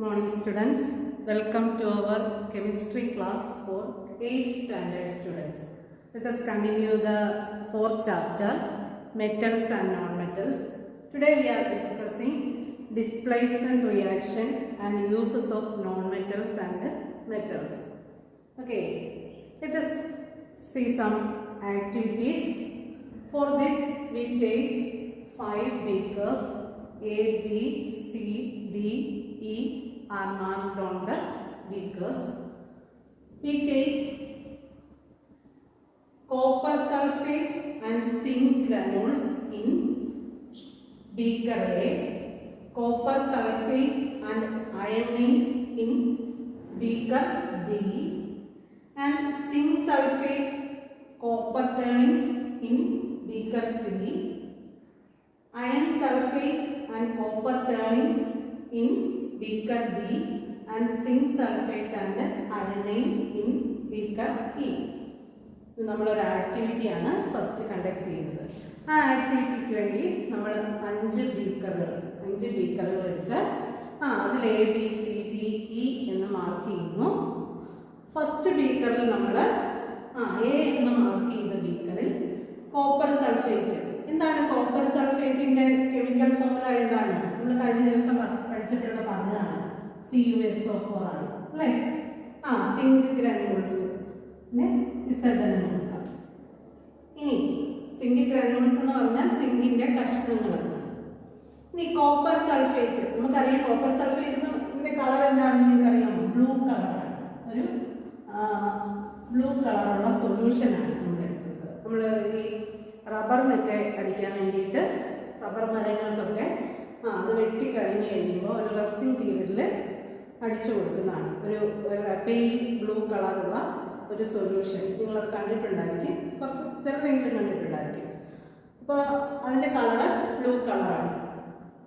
morning students. Welcome to our chemistry class for 8th standard students. Let us continue the 4th chapter, metals and non-metals. Today we are discussing displacement reaction and uses of non-metals and metals. Okay, let us see some activities. For this we take 5 beakers. A, B, C, D, E are marked on the beakers. We take copper sulfate and zinc granules in beaker A, copper sulfate and iodine in beaker B, and zinc sulfate copper turnings in beaker C, iron sulfate and copper turnings in beaker B, and zinc sulfate and iodine in beaker E. ഇത് നമ്മളൊരു ആക്ടിവിറ്റിയാണ് first conduct ചെയ്യുന്നത്. ആ ആക്ടിവിറ്റിക്ക് വേണ്ടി നമ്മൾ 5 ബീക്കറുകൾ എടുത്ത് അതിൽ A B C D E എന്ന് mark ചെയ്യുന്നു. ഫസ്റ്റ് ബീക്കറിൽ നമ്മൾ എ എന്ന് മാർക്ക് ചെയ്ത ബീക്കറിൽ കോപ്പർ സൾഫേറ്റ്. എന്താണ് കോപ്പർ സൾഫേറ്റിന്റെ കെമിക്കൽ ഫോർമുല? എന്താണ്? നമ്മൾ കഴിഞ്ഞ ദിവസം പഠിച്ചിട്ടുള്ള പറഞ്ഞതാണ് CuSO4 ആണ് അല്ലേ? സിങ്ക് ഗ്രാനുൾസ് ഇസഡന് നോക്കാം. ഇനി സിങ്ക് ഗ്രാനുൾസ് എന്ന് പറഞ്ഞാൽ സിങ്കിന്റെ കഷ്ണങ്ങൾ. ഇനി കോപ്പർ സൾഫേറ്റ്, നമുക്കറിയാം കോപ്പർ സൾഫേറ്റിന്റെ കളർ എന്താണെന്ന് നിങ്ങൾക്കറിയാമോ? ബ്ലൂ കളറാണ്. ഒരു ബ്ലൂ കളറുള്ള സൊല്യൂഷനാണ് നമ്മൾ എടുക്കുന്നത്. നമ്മൾ ഈ റബ്ബറിനൊക്കെ അടിക്കാൻ വേണ്ടിയിട്ട് റബ്ബർ മരങ്ങൾക്കൊക്കെ അത് വെട്ടിക്കഴിഞ്ഞ് കഴിയുമ്പോൾ ഒരു റെസ്റ്റിംഗ് പീരീഡിൽ അടിച്ചു കൊടുക്കുന്നതാണ്. ഒരു പെയിൽ ബ്ലൂ കളറുള്ള ഒരു സൊല്യൂഷൻ. നിങ്ങളത് കണ്ടിട്ടുണ്ടായിരിക്കും, കുറച്ച് ചെറുതെങ്കിലും കണ്ടിട്ടുണ്ടായിരിക്കും. അപ്പോൾ അതിൻ്റെ കളറ് ബ്ലൂ കളറാണ്.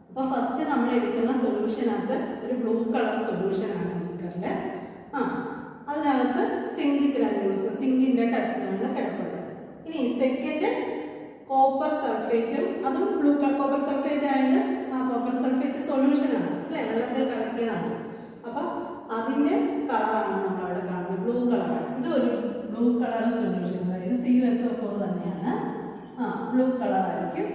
അപ്പോൾ ഫസ്റ്റ് നമ്മൾ എടുക്കുന്ന സൊല്യൂഷനകത്ത് ഒരു ബ്ലൂ കളർ സൊല്യൂഷനാണ് ബീക്കറിൽ. അതിനകത്ത് സിങ്ക് ഗ്രാനുൾസ്, സിങ്കിൻ്റെ കഷ്ണങ്ങൾ കിടപ്പുണ്ട്. ഇനി സെക്കൻഡ് കോപ്പർ സൾഫേറ്റും, അതും ബ്ലൂ കോപ്പർ സൾഫേറ്റ് ആയതുകൊണ്ട് കോപ്പർ സൾഫേറ്റ് സൊല്യൂഷനാണ് അല്ലേ, വെള്ളത്തിൽ കലക്കിയതാണ്. അപ്പം അതിൻ്റെ കളറാണ് നമ്മളവിടെ കാണുന്നത്, ബ്ലൂ കളറാണ്. ഇതൊരു ബ്ലൂ കളർ സൊല്യൂഷൻ, അതായത് CuSO4 തന്നെയാണ്. ബ്ലൂ കളറായിരിക്കും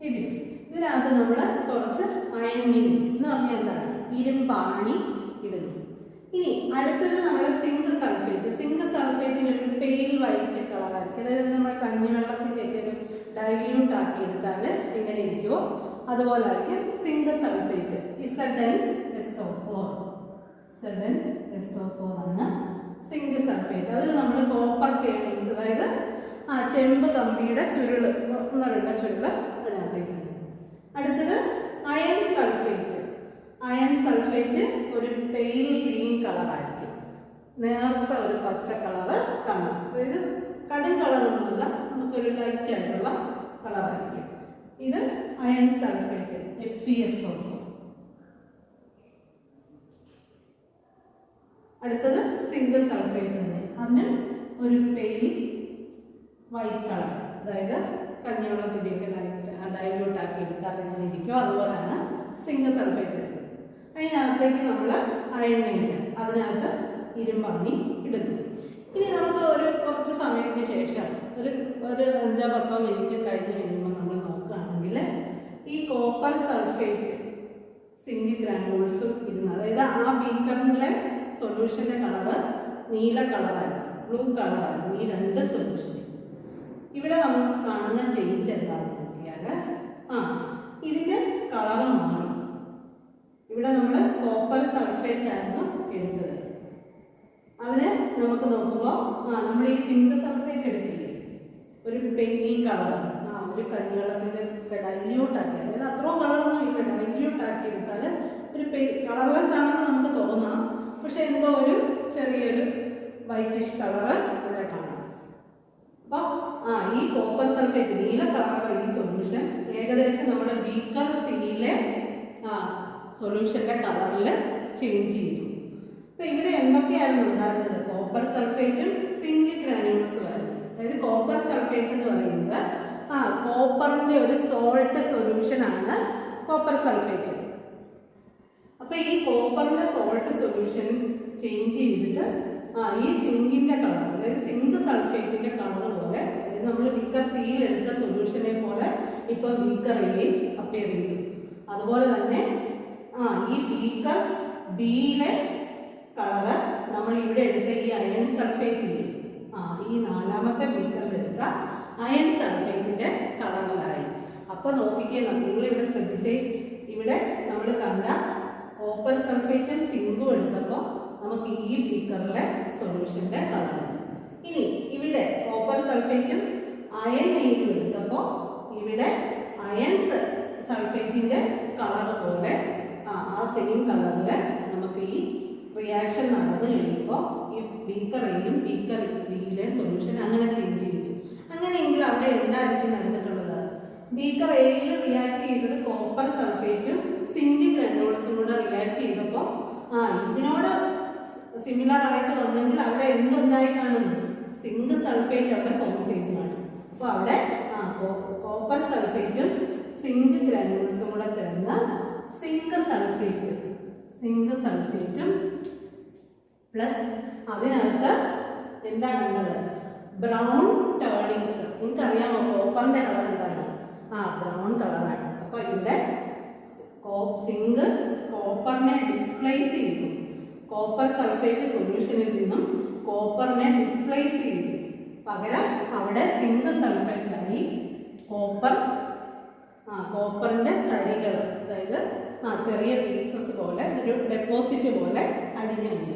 ഇതിനകത്ത് നമ്മൾ കുറച്ച് അയണിൻ എന്ന് പറഞ്ഞാൽ എന്താണ്, ഇരുമ്പാണി ഇടുന്നു. ഇനി അടുത്തത് നമ്മൾ സിങ്ക് സൾഫേറ്റ്. സിങ്ക് സൾഫേറ്റിന് ഒരു പെയിൽ വൈറ്റ് കളറായിരിക്കും. അതായത് നമ്മൾ കഞ്ഞിവെള്ളത്തിൻ്റെയൊക്കെ ഒരു ഡൈല്യൂട്ട് ആക്കി എടുത്താൽ എങ്ങനെ ഇരിക്കുമോ അതുപോലെ ആയിരിക്കും സിങ്ക് സൾഫേറ്റ്. ZnSO4 ആണ് സിങ്ക് സൾഫേറ്റ്. അതിൽ നമ്മൾ കോപ്പർ കേണിങ്സ്, അതായത് ചെമ്പ് കമ്പിയുടെ ചുരുള്, ഒന്നരണ്ട ചുരുള് അതിനകത്തേക്ക്. അടുത്തത് അയൺ സൾഫേറ്റ്. അയൺ സൾഫേറ്റ് ഒരു പെയിൽ ഗ്രീൻ കളറായിരിക്കും, നേർത്ത ഒരു പച്ച കളറ് കാണാം. അതായത് കടും കളറൊന്നുമല്ല, നമുക്കൊരു ലൈറ്റ് ആയിട്ടുള്ള കളറായിരിക്കും. ഇത് അയൺ സൾഫേറ്റ് FeSO4. അടുത്തത് സിങ്ക് സൾഫേറ്റ് തന്നെ, അതിന് ഒരു പെയിൽ വൈറ്റ് കളർ, അതായത് കഞ്ഞിവെള്ളത്തിൻ്റെയൊക്കെ ലൈറ്റ് ഡൈല്യൂട്ട് ആക്കി എടുത്താൽ എങ്ങനെ ഇരിക്കുമോ അതുപോലെയാണ് സിങ്ക് സൾഫേറ്റ് എടുക്കുന്നത്. അതിനകത്തേക്ക് നമ്മൾ അയണില്ല, അതിനകത്ത് ഇരുമ്പാണി ഇടുന്നു. ഇനി നമുക്ക് ഒരു കുറച്ച് സമയത്തിന് ശേഷം ഒരു 5-10 മിനിറ്റ് കഴിഞ്ഞ് കഴിയുമ്പോൾ നമ്മൾ നോക്കുകയാണെങ്കിൽ ഈ കോപ്പർ സൾഫേറ്റ് സിങ്ക് ഗ്രാനുൾസും ഇരുന്ന്, അതായത് ആ ബീക്കറിലെ സൊല്യൂഷൻ്റെ കളറ് നീല കളറാണ്, ബ്ലൂ കളറാണ്. ഈ രണ്ട് സൊല്യൂഷൻ ഇവിടെ നമ്മൾ കാണുന്ന ചേഞ്ച് എന്താണെന്ന് നോക്കിയാൽ ഇതിൻ്റെ കളറ് മാറി. ഇവിടെ നമ്മൾ കോപ്പർ സൾഫേറ്റ് ആയിരുന്നു എടുത്തത്. അതിന് നമുക്ക് നോക്കുമ്പോൾ നമ്മൾ ഈ സിങ്ക് സൾഫേറ്റ് എടുത്തില്ലേ, ഒരു പെയിൽ കളർ, ഒരു കഞ്ഞിവെള്ളത്തിൻ്റെ ഡൈല്യൂട്ട് ആക്കി, അതായത് അത്രയും കളറൊന്നും ഇല്ല, ഡൈല്യൂട്ട് ആക്കി എടുത്താൽ ഒരു കളർലെസ് ആണെന്ന് നമുക്ക് തോന്നാം. പക്ഷെ എന്തോ ഒരു ചെറിയൊരു വൈറ്റിഷ് കളറ് ഇവിടെ കാണാം. അപ്പോൾ ഈ കോപ്പർ സൾഫേറ്റ് നീല കളറുള്ള ഈ സൊല്യൂഷൻ ഏകദേശം നമ്മുടെ ബീക്കർ സിയിലെ സൊല്യൂഷൻ്റെ കളറിൽ ചേഞ്ച് ചെയ്തു. അപ്പോൾ ഇവിടെ എന്തൊക്കെയായിരുന്നു ഉണ്ടായിരുന്നത്? കോപ്പർ സൾഫേറ്റും സിങ്ക് ഗ്രാനുൾസും ആയിരുന്നു. അതായത് കോപ്പർ സൾഫേറ്റ് എന്ന് പറയുന്നത് കോപ്പറിൻ്റെ ഒരു സോൾട്ട് സൊല്യൂഷനാണ് കോപ്പർ സൾഫേറ്റ്. അപ്പോൾ ഈ കോപ്പറിന്റെ സോൾട്ട് സൊല്യൂഷൻ ചേഞ്ച് ചെയ്തിട്ട് ഈ സിങ്കിന്റെ കളർ, അതായത് സിങ്ക് സൾഫേറ്റിന്റെ കളർ പോലെ, അതായത് നമ്മൾ ബീക്കർ സിയിൽ എടുത്ത സൊല്യൂഷനെ പോലെ ഇപ്പൊ ബീക്കർ എയിൽ അപ്പിയർ ചെയ്തു. അതുപോലെ തന്നെ ഈ ബീക്കർ ബിയിലെ കളറ് നമ്മൾ ഇവിടെ എടുത്ത ഈ അയൺ സൾഫേറ്റ് ഇല്ലേ, ഈ നാലാമത്തെ ബീക്കറിൽ എടുത്ത അയൺ സൾഫേറ്റിന്റെ കളറിലായി. അപ്പൊ നോക്കിക്കേ, നിങ്ങൾ ഇവിടെ ശ്രദ്ധിച്ചേ, ഇവിടെ നമ്മൾ കണ്ട കോപ്പർ സൾഫേറ്റും സിങ്കും എടുത്തപ്പോൾ നമുക്ക് ഈ ബീക്കറിലെ സൊല്യൂഷന്റെ കളർ. ഇനി ഇവിടെ കോപ്പർ സൾഫേറ്റും അയൺ നെയ്യും എടുത്തപ്പോൾ ഇവിടെ അയൺ സൾഫേറ്റിന്റെ കളർ പോലെ ആ സെയിം കളറിൽ നമുക്ക് ഈ റിയാക്ഷൻ നടന്നു കഴിയുമ്പോൾ ഈ ബീക്കർ എയും ബീക്കർ ബിയിലെ സൊല്യൂഷൻ അങ്ങനെ ചേഞ്ച് ചെയ്തു. അങ്ങനെയെങ്കിൽ അവിടെ എന്തായിരിക്കും നടന്നിട്ടുള്ളത്? ബീക്കർ എയിൽ റിയാക്ട് ചെയ്തത് കോപ്പർ സൾഫേറ്റും സിങ്ക് ഗ്രാനുൾസും കൂടെ റിയാക്ട് ചെയ്തപ്പോൾ ഇതിനോട് സിമിലർ ആയിട്ട് വന്നെങ്കിൽ അവിടെ എന്തുണ്ടായി കാണും? സിങ്ക് സൾഫേറ്റ് അവിടെ ഫോം ചെയ്ത് കാണും. അപ്പോൾ അവിടെ കോപ്പർ സൾഫേറ്റും സിങ്ക് ഗ്രാനുൾസും കൂടെ ചേർന്ന് സിങ്ക് സൾഫേറ്റും പ്ലസ് അതിനകത്ത് എന്താ കണ്ടത്? Brown turnings. നിങ്ങൾക്ക് അറിയാമോ കോപ്പറിന്റെ കളർ എന്താണ്? ബ്രൗൺ കളറാണ്. അപ്പൊ ഇവിടെ സിങ്ക് കോപ്പറിനെ ഡിസ്പ്ലേസ് ചെയ്തു. കോപ്പർ സൾഫേറ്റ് സൊല്യൂഷനിൽ നിന്നും കോപ്പറിനെ ഡിസ്പ്ലേസ് ചെയ്തു. പകരം അവിടെ സിങ്ക് സൾഫേറ്റായി കോപ്പറിന്റെ തരികൾ, അതായത് ചെറിയ പീസസ് പോലെ ഒരു ഡെപ്പോസിറ്റ് പോലെ അടിഞ്ഞുണ്ട്.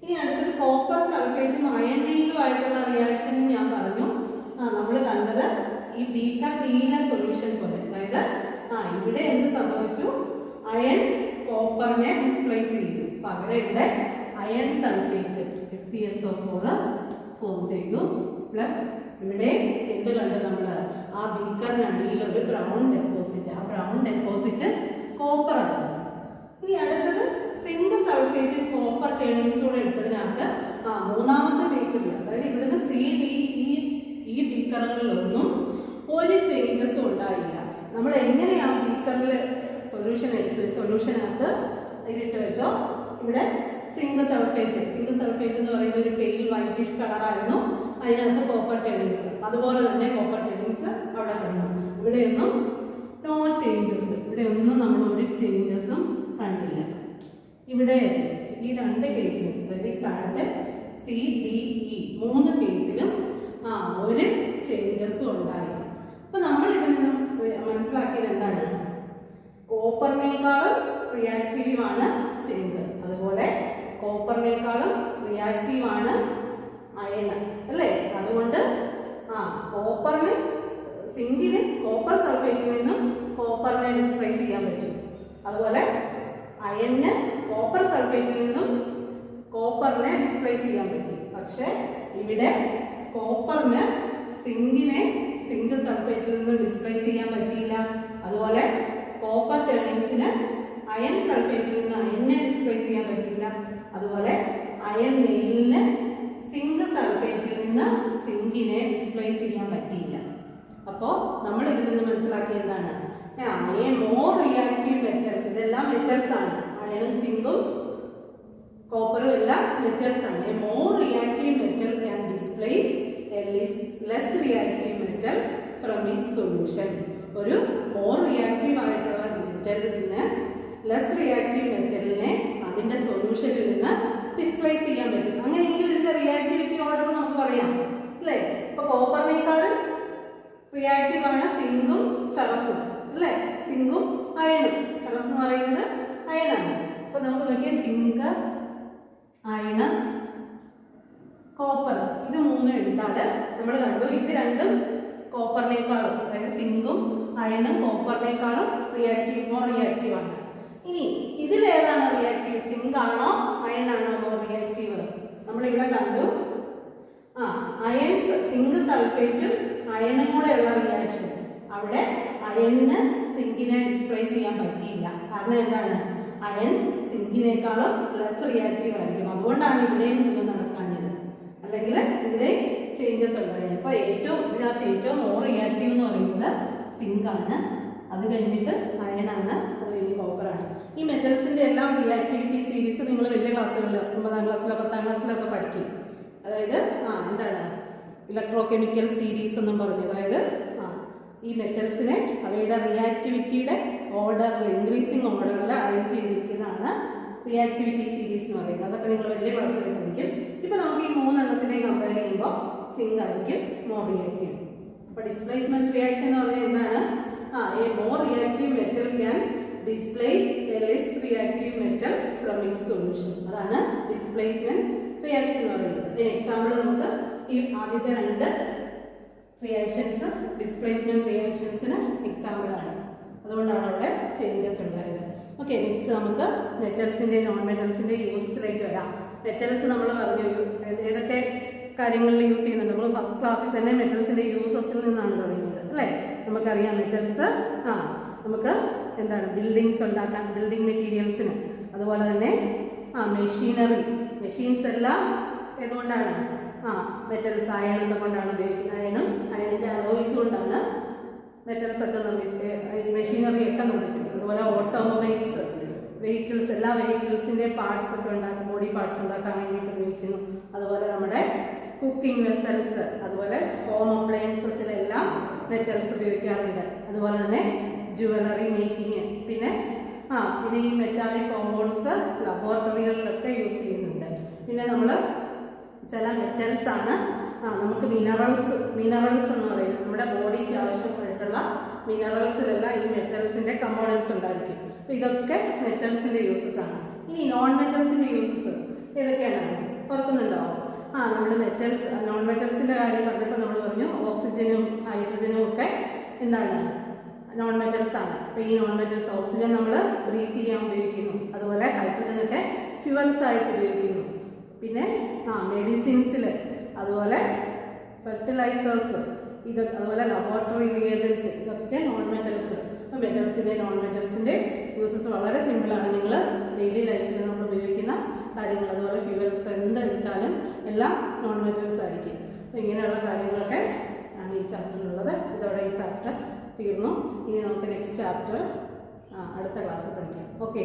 ഇനി അടുത്തത് കോപ്പർ സൾഫേറ്റും അയൺ നെയ്യും ആയിട്ടുള്ള റിയാക്ഷനും ഞാൻ പറഞ്ഞു. നമ്മൾ കണ്ടത് ഈ ബീക്കർ ബിയിലെ സൊല്യൂഷൻ പോലെ, അതായത് ഇവിടെ എന്ത് സംഭവിച്ചു? അയൺ കോപ്പറിനെ ഡിസ്പ്ലേസ് ചെയ്തു. പകരം ഇവിടെ അയൺ സൾഫേറ്റ് FeSO4 ഫോം ചെയ്തു. പ്ലസ് ഇവിടെ എന്ത് കണ്ടു നമ്മൾ? ആ ബീക്കറിന് അടിയിൽ ഒരു ബ്രൗൺ ഡെപ്പോസിറ്റ്, ആ ബ്രൗൺ ഡെപ്പോസിറ്റ് കോപ്പർ ആണ്. ഇനി അടുത്തത് സിങ്ക് സൾഫേറ്റ് കോപ്പർ ടേണിങ്സ് കൂടെ എടുത്തതിനകത്ത് മൂന്നാമത്തെ ബീക്കറിൽ, അതായത് ഇവിടുന്ന് CD ഈ ബീക്കറുകളിലൊന്നും ഒരു ചേഞ്ചസും ഉണ്ടായില്ല. നമ്മൾ എങ്ങനെയാണ് ബീക്കറിൽ സൊല്യൂഷൻ എടുത്തു? സൊല്യൂഷനകത്ത് ഇതിട്ട് വെച്ചോ. ഇവിടെ സിങ്ക് സൾഫേറ്റ് എന്ന് പറയുന്ന ഒരു പെയിൽ വൈറ്റിഷ് കളറായിരുന്നു. അതിനകത്ത് കോപ്പർ ടേണിങ്സ്, അതുപോലെ തന്നെ കോപ്പർ ടേണിങ്സ് അവിടെ കണ്ടു. ഇവിടെയൊന്നും നോ ചേഞ്ചസ്, ഇവിടെ ഒന്നും നമ്മൾ ഒരു ചേഞ്ചസും കണ്ടില്ല. ഇവിടെ ഈ രണ്ട് കേസിലും, അതായത് താഴത്തെ CDE 3 കേസിലും ഒരു ചേഞ്ചസും ഉണ്ടായില്ല. അപ്പൊ നമ്മൾ ഇതിൽ നിന്നും മനസ്സിലാക്കിയത് എന്താണ്? കോപ്പറിനേക്കാളും റിയാക്റ്റീവ് ആണ് സിങ്ക്, അതുപോലെ കോപ്പറിനേക്കാളും റിയാക്റ്റീവ് ആണ് അയൺ, അല്ലേ? അതുകൊണ്ട് സിങ്കിന് കോപ്പർ സൾഫേറ്റിൽ നിന്നും കോപ്പറിനെ ഡിസ്പ്ലേസ് ചെയ്യാൻ പറ്റും. അതുപോലെ അയണിന് കോപ്പർ സൾഫേറ്റിൽ നിന്നും കോപ്പറിനെ ഡിസ്പ്ലേസ് ചെയ്യാൻ പറ്റും. പക്ഷെ ഇവിടെ കോപ്പറിന് സിങ്ക് സൾഫേറ്റിൽ നിന്നും ഡിസ്പ്ലേസ് ചെയ്യാൻ പറ്റിയില്ല. അതുപോലെ കോപ്പർ ടേണിങ്സിന് അയൺ സൾഫേറ്റിൽ നിന്ന് അയണിനെ ഡിസ്പ്ലേസ് ചെയ്യാൻ പറ്റില്ല. അതുപോലെ അയൺ നെയിലിന് സിങ്ക് സൾഫേറ്റിൽ നിന്ന് സിങ്കിനെ ഡിസ്പ്ലേസ് ചെയ്യാൻ പറ്റിയില്ല. അപ്പോൾ നമ്മൾ ഇതിൽ നിന്ന് മനസ്സിലാക്കിയത് എന്താണ്? മോർ റിയാക്റ്റീവ് മെറ്റൽസ്, ഇതെല്ലാം മെറ്റൽസ് ആണ്. അയണും സിങ്കും കോപ്പറും എല്ലാം മെറ്റൽസ് ആണ്. More reactive metal can displace less reactive metal from its solution. ഒരു മോർ റിയാക്റ്റീവ് ആയിട്ടുള്ള മെറ്റലിന് ലെസ് റിയാക്റ്റീവ് മെറ്റലിനെ അതിന്റെ സൊല്യൂഷനിൽ നിന്ന് ഡിസ്പ്ലേസ് ചെയ്യാൻ പറ്റും. അങ്ങനെയെങ്കിൽ ഇതിന്റെ റിയാക്ടിവിറ്റി ഓർഡർ നമുക്ക് പറയാം, അല്ലേ? ഇപ്പൊ കോപ്പറിനേക്കാളും റിയാക്റ്റീവ് ആണ് സിങ്കും ഫെറസും, അല്ലേ? സിങ്കും അയണും. ഫെറസ് എന്ന് പറയുന്നത് അയണാണ്. അപ്പൊ നമുക്ക് നോക്കിയാൽ സിങ്ക്, അയണ്, കോപ്പർ, ഇത് മൂന്നും എടുത്താൽ നമ്മൾ കണ്ടു ഇത് രണ്ടും കോപ്പറിനേക്കാളും, അതായത് സിങ്കും അയണും കോപ്പറിനേക്കാളും മോർ റിയാക്റ്റീവ് ആണ്. ഇനി ഇതിലേതാണ് റിയാക്റ്റീവ്? സിങ്ക് ആണോ അയൺ ആണോ മോർ റിയാക്റ്റീവ്? നമ്മളിവിടെ കണ്ടു സിങ്ക് സൾഫേറ്റും അയണും കൂടെ ഉള്ള റിയാക്ഷൻ, അവിടെ അയണിന് സിങ്കിനെ ഡിസ്പ്ലേസ് ചെയ്യാൻ പറ്റിയില്ല. കാരണം എന്താണ്? അയൺ സിങ്കിനേക്കാളും ലെസ് റിയാക്റ്റീവ് ആയിരിക്കും. അതുകൊണ്ടാണ് ഇവിടെയും ഇത് നടക്കാഞ്ഞത്. അല്ലെങ്കിൽ ഇവിടെ ചേഞ്ചസ് ഉണ്ടായിരുന്നു. അപ്പോൾ ഇതിനകത്ത് ഏറ്റവും മോർ റിയാക്റ്റീവ് എന്ന് പറയുന്നത് സിങ്ക് ആണ്. അത് കഴിഞ്ഞിട്ട് അയണാണ്, അത് കഴിഞ്ഞ് കോപ്പറാണ്. ഈ മെറ്റൽസിൻ്റെ എല്ലാം റിയാക്ടിവിറ്റി സീരീസ് നിങ്ങൾ വലിയ ക്ലാസ്സുകളിൽ 9ാം ക്ലാസ്സിലോ 10ാം ക്ലാസ്സിലൊക്കെ പഠിക്കും. അതായത് എന്താണ് ഇലക്ട്രോ കെമിക്കൽ സീരീസ് എന്നും പറഞ്ഞു. അതായത് ഈ മെറ്റൽസിനെ അവയുടെ റിയാക്ടിവിറ്റിയുടെ ഓർഡറിൽ ഇൻക്രീസിങ് ഓർഡറിൽ അറേഞ്ച് ചെയ്തിരിക്കുന്നതാണ് റിയാക്ടിവിറ്റി സീരീസ് എന്ന് പറയുന്നത്. അതൊക്കെ നിങ്ങൾ വലിയ ക്ലാസ്സിൽ പഠിക്കും. ഇപ്പോൾ നമുക്ക് ഈ 3 എണ്ണത്തിനെ കമ്പയർ ചെയ്യുമ്പോൾ സിങ്ക് ആയിരിക്കും മോർ റിയാക്റ്റീവ്. അപ്പോൾ ഡിസ്പ്ലേസ്മെന്റ് റിയാക്ഷൻ എന്ന് പറഞ്ഞാൽ എന്താണ്? A more reactive metal can displace a less reactive metal from its solution. അതാണ് ഡിസ്പ്ലേസ്മെന്റ് റിയാക്ഷൻ എന്ന് പറയുന്നത്. ഇതിന് എക്സാമ്പിൾ നമുക്ക് ഈ ആദ്യത്തെ 2 റിയാക്ഷൻസ് ഡിസ്പ്ലേസ്മെന്റ് റിയാക്ഷൻസിന് എക്സാമ്പിൾ ആണ്. അതുകൊണ്ടാണ് അവിടെ ചേഞ്ചസ് ഉണ്ടായത്. ഓക്കെ, നെക്സ്റ്റ് നമുക്ക് മെറ്റൽസിന്റെ നോൺ മെറ്റൽസിന്റെ യൂസസിലേക്ക് വരാം. മെറ്റൽസ് നമ്മൾ പറഞ്ഞു ഏതൊക്കെ കാര്യങ്ങളിൽ യൂസ് ചെയ്യുന്നുണ്ട്. നമ്മൾ ഫസ്റ്റ് ക്ലാസ്സിൽ തന്നെ മെറ്റൽസിന്റെ യൂസസിൽ നിന്നാണ് തുടങ്ങിയത് അല്ലേ? നമുക്കറിയാം മെറ്റൽസ് നമുക്ക് എന്താണ് ബിൽഡിങ്സ് ഉണ്ടാക്കാൻ, ബിൽഡിംഗ് മെറ്റീരിയൽസിന്, അതുപോലെ തന്നെ മെഷീനറി, മെഷീൻസ് എല്ലാം ഏതുകൊണ്ടാണ് മെറ്റൽസ് അയണൊക്കെ കൊണ്ടാണ് ഉപയോഗിക്കുന്നത്. അയണിന്റെ അലോയ്സ് കൊണ്ടാണ് മെറ്റൽസ് ഒക്കെ മെഷീനറി ഒക്കെ നിർമ്മിച്ചിട്ടുണ്ട്. അതുപോലെ ഓട്ടോമൊബൈൽസ്, വെഹിക്കിൾസ്, എല്ലാ വെഹിക്കിൾസിന്റെ പാർട്സ് ഒക്കെ ഉണ്ടാക്കും, ബോഡി പാർട്സ് ഉണ്ടാക്കാൻ വേണ്ടിയിട്ട് ഉപയോഗിക്കുന്നു. അതുപോലെ നമ്മുടെ കുക്കിംഗ് വെസൽസ്, അതുപോലെ ഹോം അപ്ലയൻസസിലെല്ലാം മെറ്റൽസ് ഉപയോഗിക്കാറുണ്ട്. അതുപോലെ തന്നെ ജുവലറി മേക്കിങ്, പിന്നെ ഈ മെറ്റാലിക് കോമ്പൗണ്ട്സ് ലബോറട്ടറികളിലൊക്കെ യൂസ് ചെയ്യുന്നുണ്ട്. പിന്നെ നമ്മൾ ചില മെറ്റൽസ് ആണ് നമുക്ക് മിനറൽസ് എന്ന് പറയുന്നത് നമ്മുടെ ബോഡിക്ക് ആവശ്യമായിട്ടുള്ള മിനറൽസിലെല്ലാം ഈ മെറ്റൽസിന്റെ കമ്പോണൻസ് ഉണ്ടായിരിക്കും. അപ്പോൾ ഇതൊക്കെ മെറ്റൽസിന്റെ യൂസസ് ആണ്. ഇനി നോൺ മെറ്റൽസിന്റെ യൂസസ് ഏതൊക്കെയാണ് ഓർക്കുന്നുണ്ടോ? നമ്മൾ മെറ്റൽസ്, നോൺ മെറ്റൽസിന്റെ കാര്യം പറഞ്ഞപ്പോൾ നമ്മൾ പറഞ്ഞു ഓക്സിജനും ഹൈഡ്രജനും ഒക്കെ എന്താണ് നോൺ മെറ്റൽസ് ആണ്. അപ്പോൾ ഈ നോൺ മെറ്റൽസ്, ഓക്സിജൻ നമ്മൾ ബ്രീത്ത് ചെയ്യാൻ ഉപയോഗിക്കുന്നു, അതുപോലെ ഹൈഡ്രജൻ ഒക്കെ ഫ്യൂവൽസ് ആയിട്ട് ഉപയോഗിക്കുന്നു. പിന്നെ മെഡിസിൻസിൽ, അതുപോലെ ഫെർട്ടിലൈസേഴ്സ്, ഇതൊക്കെ, അതുപോലെ ലബോറട്ടറി റിയേജൻസ്, ഇതൊക്കെ നോൺ മെറ്റൽസ്. അപ്പോൾ മെറ്റൽസിൻ്റെ നോൺ മെറ്റൽസിൻ്റെ യൂസസ് വളരെ സിമ്പിളാണ്. നിങ്ങൾ ഡെയിലി ലൈഫിൽ നമ്മൾ ഉപയോഗിക്കുന്ന കാര്യങ്ങൾ, അതുപോലെ ഫ്യൂവൽസ് എന്ത് എടുത്താലും എല്ലാം നോൺ മെറ്റൽസ് ആയിരിക്കും. അപ്പോൾ ഇങ്ങനെയുള്ള കാര്യങ്ങളൊക്കെ ആണ് ഈ ചാപ്റ്ററിലുള്ളത്. ഇതോടെ ഈ ചാപ്റ്റർ തീർന്നു. ഇനി നമുക്ക് നെക്സ്റ്റ് ചാപ്റ്റർ അടുത്ത ക്ലാസ്സിൽ പഠിക്കാം. ഓക്കെ.